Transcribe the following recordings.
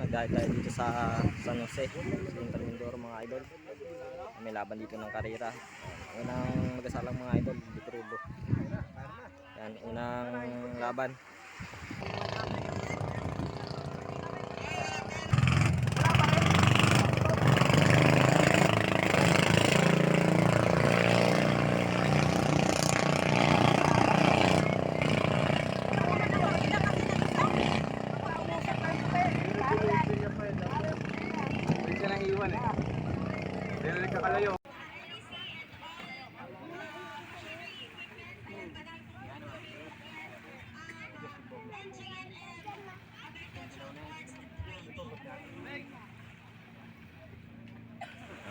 Dahil tayo dito sa San Jose, sa Inter Mindoro mga idol. May laban dito ng karera. Unang magasalang mga idol, Bitrudo. Yan, unang laban.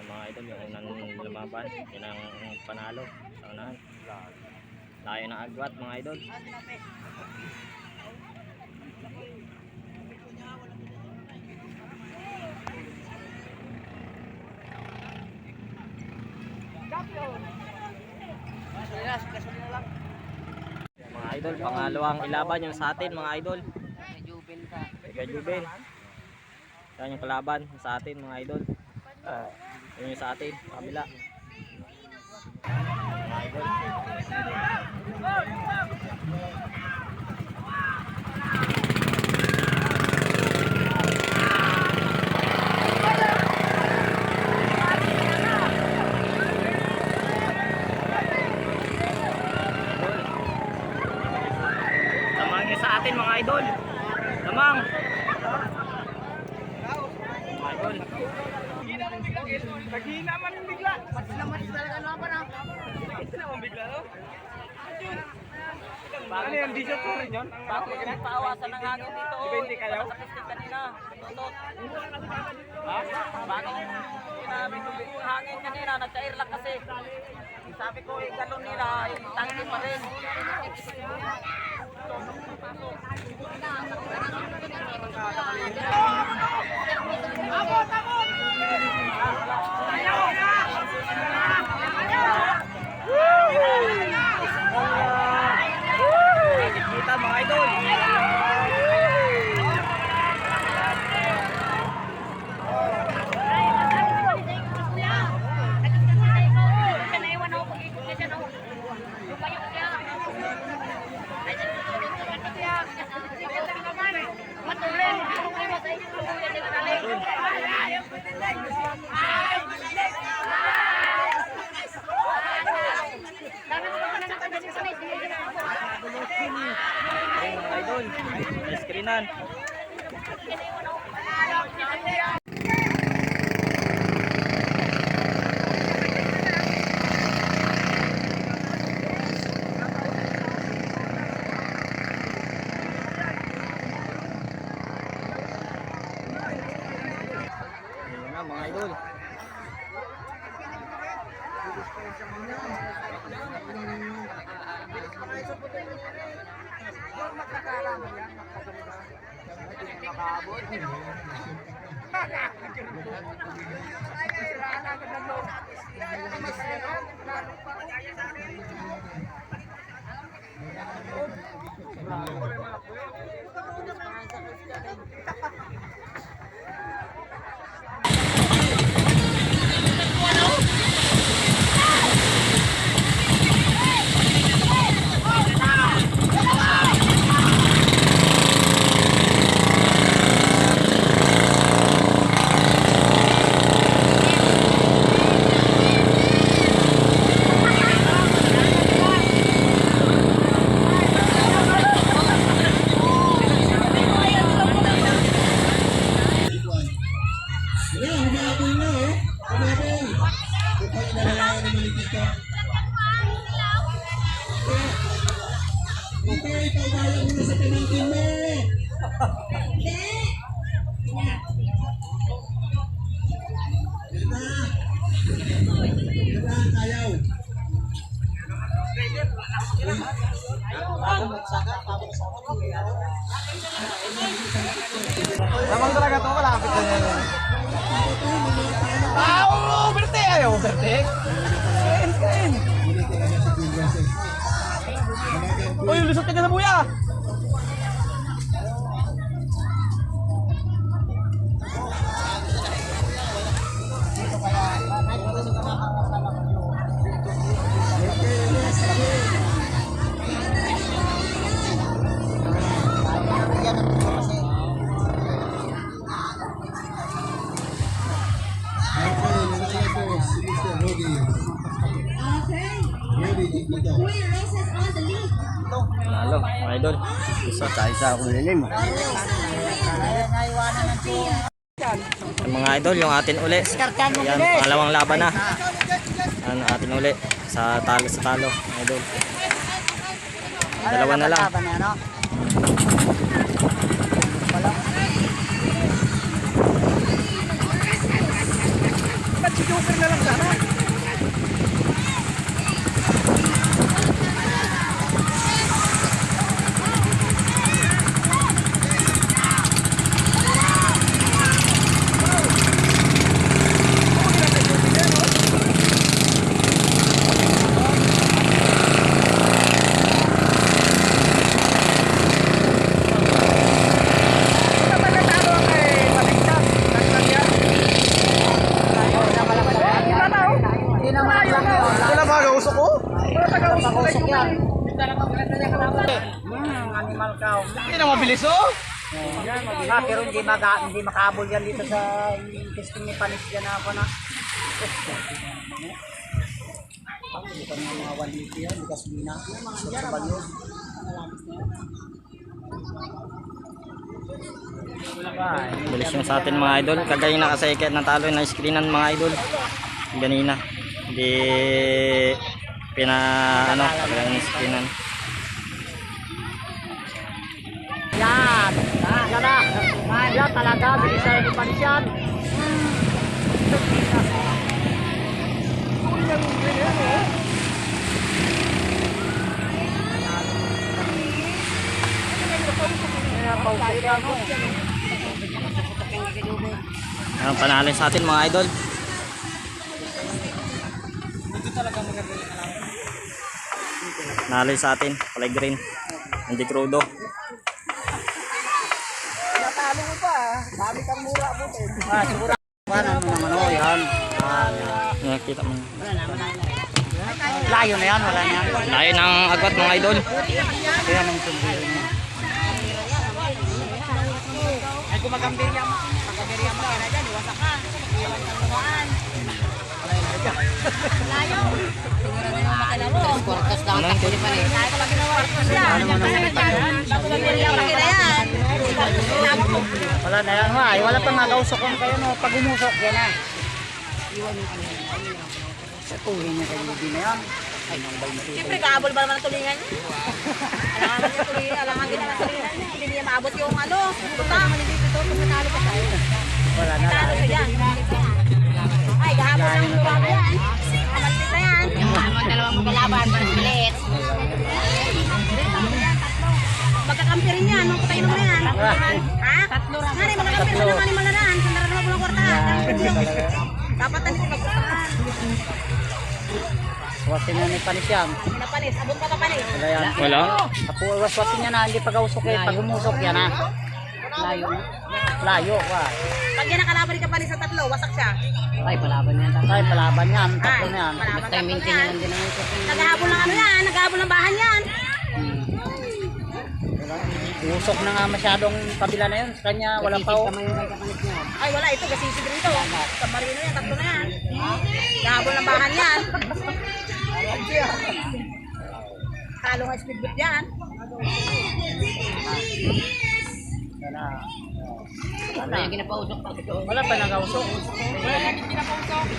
Mga idol, yung unang lumaban, yun ang panalo sa unahan. Layo ng agwat mga idol. Mga idol, pangalawang ilaban yung sa atin mga idol. Mega Juben. Yan yung kalaban sa atin mga idol. Yun yung sa atin, kabila. Mga idol. Lamang yung sa atin mga idol. Lamang. Mga idol. Naghihina man yung bigla. Pati naman talaga laban ha. Ito naman bigla no? Ano yan? Diesel po rin yun? Bakit nagpaawasan ng hangin dito? Depende kayo? Sa pistik kanina. Tutot. Ha? Bakit sinabi ko yung hangin kanina? Nagka-air lang kasi. Sabi ko yung galon nila, yung tangke pa rin. Abot! Abot! Kita mga idol. Mga idol, may screenan. Ayun na mga idol. Lamang talaga to, malapit na yan. Oo, berte! Ayaw, berte! Kain, kain! Uy, lusot ka sa buya! mga idol. Isa ako lilim. Yung mga idol, yung atin uli. Yan, pangalawang laban na. Yan, atin uli. Sa talo, mga idol. Dalawa na lang. Ba't si Joker na lang sana? Wala ba kausok ko? Kausok yan. Animal cow. Hindi na mabilis oh. Pero hindi makahabol yan dito sa testing ni Panis yan ako na. Hindi ka na mga 180 yan, hindi ka sumina. Sa bagyo. Bilis yung sa atin mga idol. Kagaya nakasayket ng talo na screenan mga idol. Ganina. Hindi kagaya ng screenan. Yan! Yan na! Yan talaga, bilisan ni Panis yan. Ang panalo sa atin mga idol. Nalo sa atin, kulay green. Hindi crudo. Natalo mo pa, dami kang mura po. Siguro. Ano naman o, yan. Nakita mo. Layo na yan, wala na yan. Layo ng agwat mga idol. Kaya nang sundin mo. Ay kumagambir yan. Magambir yan mo na dyan, iwasak ka. Iwan ka lumaan. Layo. Siguro na yung makina mo. Portos lang ang takuli pa rin. Layo ka maginawa. Wala na yan, ha. Wala pang nakausok kung kayo, no. Pag umusok, yan na. Iwan yung ano. Sa tuhin niya kayo din na yan. Ay, nambay na. Siyempre, kaabol ba naman ang tulingan niya? Alangan niya tulingan, alangan din naman tulingan niya. Hindi niya maabot yung ano. Puta, maliliit ito, kung natalo ka tayo. Wala na. Natalo ka dyan. Ay, gahapon lang turado yan. Maliit na yan. Ang dalawang magkalaban, maliit. Magkakampirin yan, mga putayin naman yan. Ha? Tatlo rin. Nga rin, magkakampirin ng animal na yan. Sandara na walang kwartahan. Dapat na nito magkwartahan. Wasin na ni Panis yan. Napanis, abot ka papanis. Wala yan. Wala. Wasin niya na, hindi pag-ausok eh. Pag umusok yan ha. Layo. Layo, wa. Pag yan nakalaban ka panis sa tatlo, wasak siya. Ay, palaban yan. Ay, palaban yan. Tatlo na yan. Basta yung mintin yan din ang usok. Naghahabol ng ano yan, naghahabol ng bahan yan. Usok na nga masyadong kabila na yun. Sa kanya, walang pao. Ay wala, ito gasisid rito. Sa marino yan, tatlo na yan. Naghahabol ng bahan yan. Talo nga speedboat yan. Wala yung ginapausok. Wala pa nag-ausok.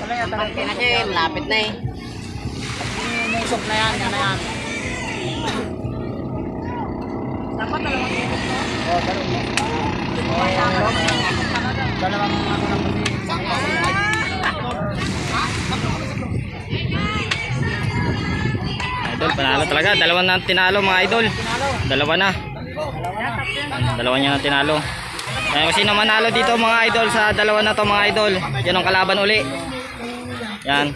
Wala yung talagang lapit na eh. Umusok na yan, yan na yan. Dapat dalawang minutes no? Oo, dalawang ako ng Idol, panalo talaga. Dalawa na tinalo mga idol. Dalawa na. Dalawa niya na tinalo. Kung sino manalo dito mga idol sa dalawa na to mga idol, yan ang kalaban uli. Yan.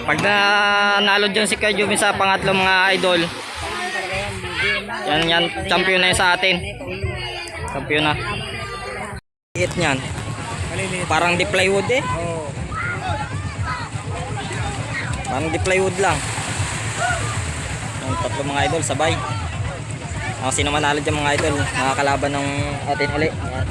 Pag nanalo dyan si Kajumi sa pangatlo mga idol, yan, champion na yun sa atin. Champion na. Liit niyan. Parang di plywood eh. Parang di plywood lang. Ang tatlo mga idol sabay. Ang sino manalo dyan mga idol, nakakalaban ng atin uli. Ayan.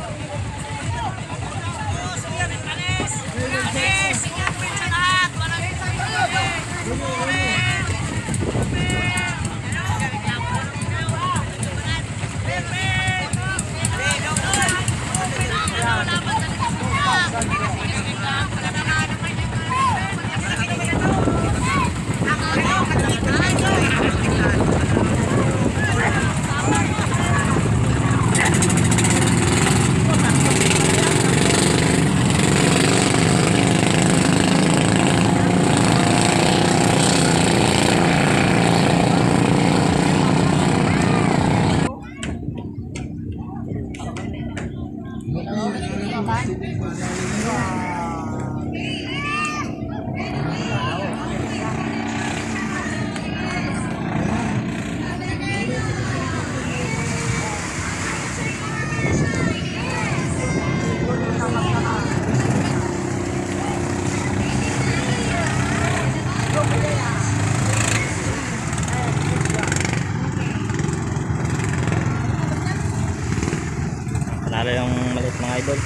Panalo yung maliit mga idol.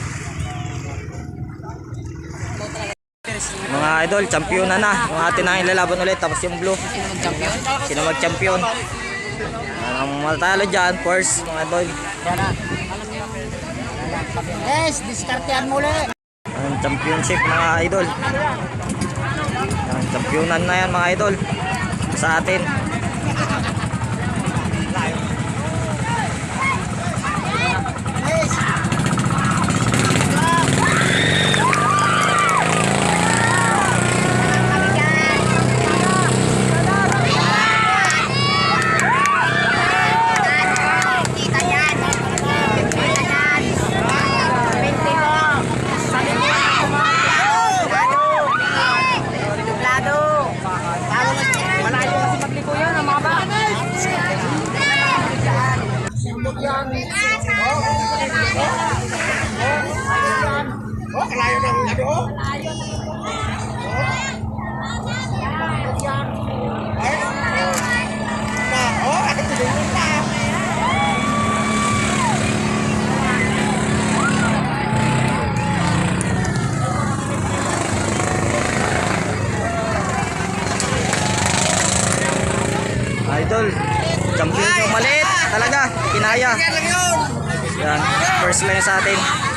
Mga idol, champion na yung atin ang ilalaban ulit. Tapos yung blue. Sino mag-champion? Ang matalo dyan, first mga idol. Yan na. Yes, diskartehan mo ulit. Ang championship mga idol. Ang championan na yan mga idol. Sa atin. Kita yan. Kita yan. 20 mo. Sabi mo. Dublado. Malayo kasi magliko yan, ang mga ba? Oh, kalayo ng ano? Idol, champion yung maliit. Talaga, kinaya. Yan, first line sa atin.